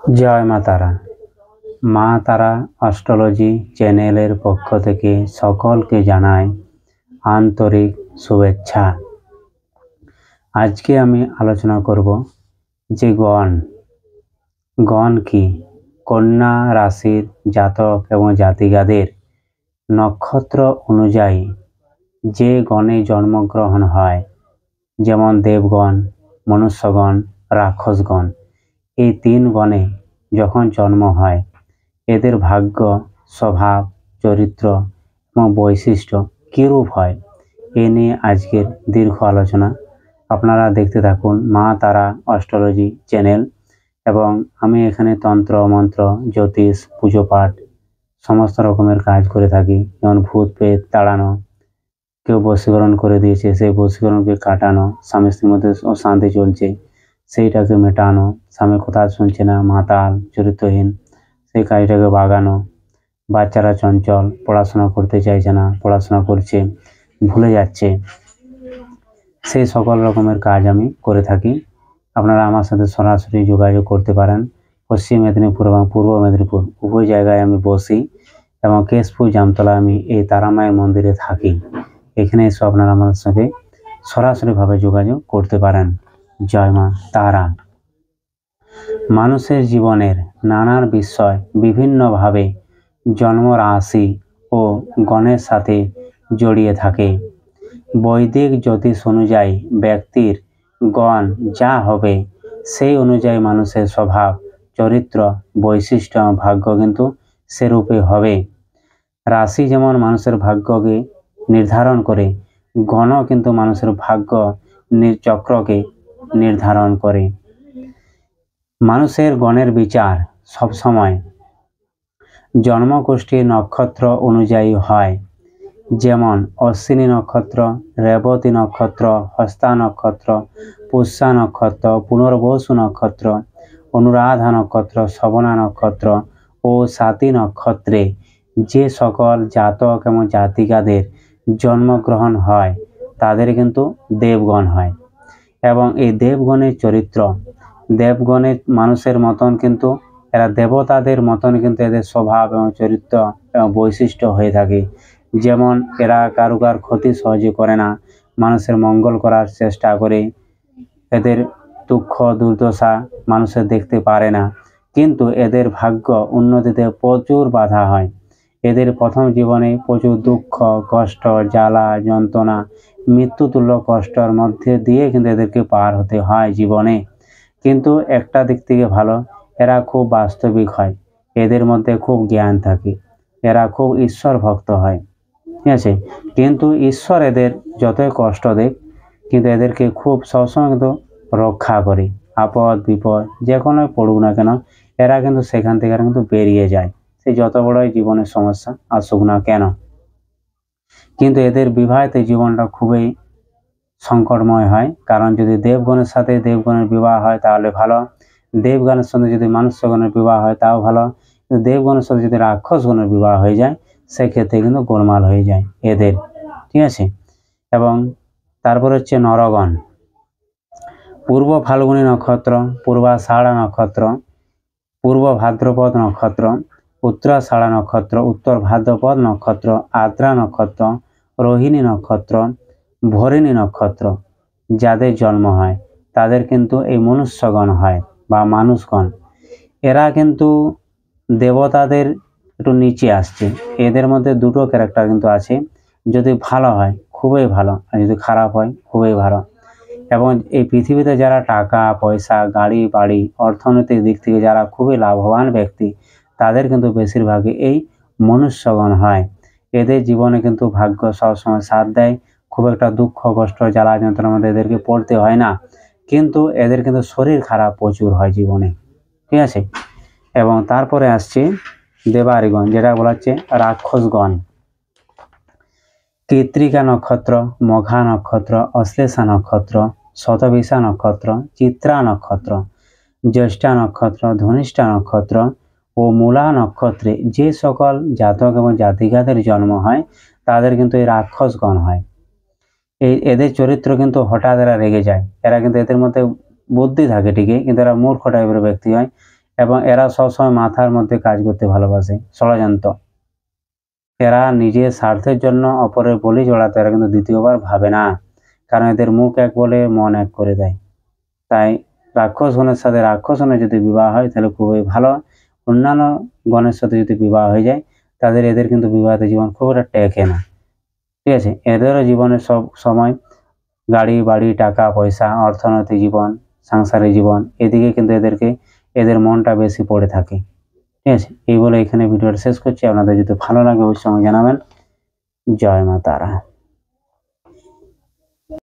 জয় মা তারা। মা তারা অ্যাস্ট্রোলজি চ্যানেলের পক্ষ থেকে সকলকে জানাই আন্তরিক শুভেচ্ছা। আজকে আমি আলোচনা করব যে গণ কি কন্যা রাশির জাতক এবং জাতিকাদের নক্ষত্র অনুযায়ী যে গণে জন্মগ্রহণ হয়, যেমন দেবগণ, মনুষ্যগণ, রাক্ষসগণ, এই 3 গণে যখন জন্ম হয় এদের ভাগ্য, স্বভাব, চরিত্র এবং বৈশিষ্ট্য কীরূপ হয় এ নিয়ে আজকের দীর্ঘ আলোচনা। আপনারা দেখতে থাকুন মা তারা অ্যাস্ট্রোলজি চ্যানেল। এবং আমি এখানে তন্ত্র মন্ত্র, জ্যোতিষ, পুজো পাঠ সমস্ত রকমের কাজ করে থাকি। যেমন ভূত প্রেত তাড়ানো, কেউ বশীকরণ করে দিয়েছে সেই বশীকরণকে কাটানো, স্বামী স্ত্রীর মধ্যে অশান্তি চলছে সেইটাকে মেটানো, স্বামী কথা শুনছে না, মাতাল, চরিত্রহীন, সেই কাজটাকে বাগানো, বাচ্চারা চঞ্চল, পড়াশোনা করতে চাইছে না, পড়াশোনা করছে, ভুলে যাচ্ছে, সেই সকল রকমের কাজ আমি করে থাকি। আপনারা আমার সাথে সরাসরি যোগাযোগ করতে পারেন। পশ্চিম মেদিনীপুর এবং পূর্ব মেদিনীপুর উভয় জায়গায় আমি বসি এবং কেশপুর জামতলা আমি এই তারামায়ের মন্দিরে থাকি। এখানে এসে আপনারা আমার সঙ্গে সরাসরিভাবে যোগাযোগ করতে পারেন। জয় মা তারা। মানুষের জীবনের নানান বিষয় বিভিন্নভাবে জন্ম রাশি ও গণের সাথে জড়িয়ে থাকে। বৈদিক জ্যোতিষ অনুযায়ী ব্যক্তির গণ যা হবে সেই অনুযায়ী মানুষের স্বভাব, চরিত্র, বৈশিষ্ট্য, ভাগ্য কিন্তু সেরূপে হবে। রাশি যেমন মানুষের ভাগ্যকে নির্ধারণ করে, গণও কিন্তু মানুষের ভাগ্য চক্রকে নির্ধারণ করে। মানুষের গণের বিচার সবসময় জন্মকুষ্ঠী নক্ষত্র অনুযায়ী হয়। যেমন অশ্বিনী নক্ষত্র, রেবতী নক্ষত্র, হস্তা নক্ষত্র, পুষ্যা নক্ষত্র, পুনর্বসু নক্ষত্র, অনুরাধা নক্ষত্র, শ্রবণা নক্ষত্র ও স্বাতী নক্ষত্রে যে সকল জাতক এবং জাতিকাদের জন্মগ্রহণ হয় তাদের কিন্তু দেবগণ হয়। এবং এই দেবগণের চরিত্র, দেবগণের মানুষের মতন কিন্তু এরা দেবতাদের মতন কিন্তু এদের স্বভাব এবং চরিত্র এবং বৈশিষ্ট্য হয়ে থাকে। যেমন এরা কারুকার ক্ষতি সহজে করে না, মানুষের মঙ্গল করার চেষ্টা করে, এদের দুঃখ দুর্দশা মানুষের দেখতে পারে না, কিন্তু এদের ভাগ্য উন্নতিতে প্রচুর বাধা হয়। এদের প্রথম জীবনে প্রচুর দুঃখ, কষ্ট, জ্বালা, যন্ত্রণা, মৃত্যুতুল্য কষ্টের মধ্যে দিয়ে কিন্তু এদেরকে পার হতে হয় জীবনে। কিন্তু একটা দিক থেকে ভালো, এরা খুব বাস্তবিক হয়, এদের মধ্যে খুব জ্ঞান থাকে, এরা খুব ঈশ্বর ভক্ত হয়, ঠিক আছে। কিন্তু ঈশ্বর এদের যতই কষ্ট দেয় কিন্তু এদেরকে খুব সবসময় কিন্তু রক্ষা করে। আপদ বিপদ যে কোনো পড়ুক না কেন এরা কিন্তু সেখান থেকে কিন্তু বেরিয়ে যায়, সে যত বড়ই জীবনের সমস্যা আসুক না কেন। কিন্তু এদের বিবাহিত জীবনটা খুবই সংকটময় হয়, কারণ যদি দেবগণের সাথে দেবগণের বিবাহ হয় তাহলে ভালো, দেবগণের সঙ্গে যদি মনুষ্যগণের বিবাহ হয় তাও ভালো, কিন্তু দেবগণের সাথে যদি রাক্ষসগণের বিবাহ হয়ে যায় সেক্ষেত্রে কিন্তু গোলমাল হয়ে যায় এদের, ঠিক আছে। এবং তারপর হচ্ছে নরগণ। পূর্ব ফাল্গুনী নক্ষত্র, পূর্বাষাঢ়া নক্ষত্র, পূর্ব ভাদ্রপদ নক্ষত্র, উত্তরাষাঢ়া নক্ষত্র, উত্তর ভাদ্রপদ নক্ষত্র, আদ্রা নক্ষত্র, রোহিণী নক্ষত্র, ভরিণী নক্ষত্র যাদের জন্ম হয় তাদের কিন্তু এই মনুষ্যগণ হয় বা মানুষগণ। এরা কিন্তু দেবতাদের একটু নিচে আসছে। এদের মধ্যে দুটো ক্যারেক্টার কিন্তু আছে, যদি ভালো হয় খুবই ভালো, আর যদি খারাপ হয় খুবই ভালো। এবং এই পৃথিবীতে যারা টাকা পয়সা, গাড়ি বাড়ি, অর্থনৈতিক দিক থেকে যারা খুবই লাভবান ব্যক্তি তাদের কিন্তু বেশিরভাগই এই মনুষ্যগণ হয়। এদের জীবনে কিন্তু ভাগ্য সবসময় সাথ দেয়, খুব একটা দুঃখ কষ্ট জ্বালা যন্ত্রণার মধ্যে এদেরকে পড়তে হয় না, কিন্তু এদের কিন্তু শরীর খারাপ প্রচুর হয় জীবনে, ঠিক আছে। এবং তারপরে আসছে দেবারিগণ, যেটা বলা হচ্ছে রাক্ষসগণ। কৃত্তিকা নক্ষত্র, মঘা নক্ষত্র, অশ্লেষা নক্ষত্র, শতবিশা নক্ষত্র, চিত্রা নক্ষত্র, জ্যেষ্ঠা নক্ষত্র, ধনিষ্ঠা নক্ষত্র ও মূলা নক্ষত্রে যে সকল জাতক এবং জাতিকাদের জন্ম হয় তাদের কিন্তু এই রাক্ষসগণ হয়। এদের চরিত্র কিন্তু হঠাৎ এরা রেগে যায়, এরা কিন্তু এদের মধ্যে বুদ্ধি থাকে ঠিকই, কিন্তু এরা মূর্খ টাইপের ব্যক্তি হয়। এবং এরা সবসময় মাথার মধ্যে কাজ করতে ভালোবাসে, ষড়যন্ত্র। এরা নিজের স্বার্থের জন্য অপরের বলি জড়াতে এরা কিন্তু দ্বিতীয়বার ভাবে না, কারণ এদের মুখ এক বলে মন এক করে দেয়। তাই রাক্ষস গণের সাথে রাক্ষস গণের যদি বিবাহ হয় তাহলে খুবই ভালো। অন্যান্য গণের সাথে যদি বিবাহ হয়ে যায় এদের কিন্তু বিবাহিত জীবন খুব একটা টেকে না। ঠিক আছে, এদেরও জীবনের সব সময় গাড়ি বাড়ি টাকা পয়সা অর্থনৈতিক জীবন সাংসারিক জীবন এদিকে কিন্তু এদের মনটা বেশি পড়ে থাকে। ঠিক আছে, এই বলে এখানে ভিডিওটা শেষ করছি। আপনাদের যদি ভালো লাগে অবশ্যই আমাকে জানাবেন। জয় মা তারা।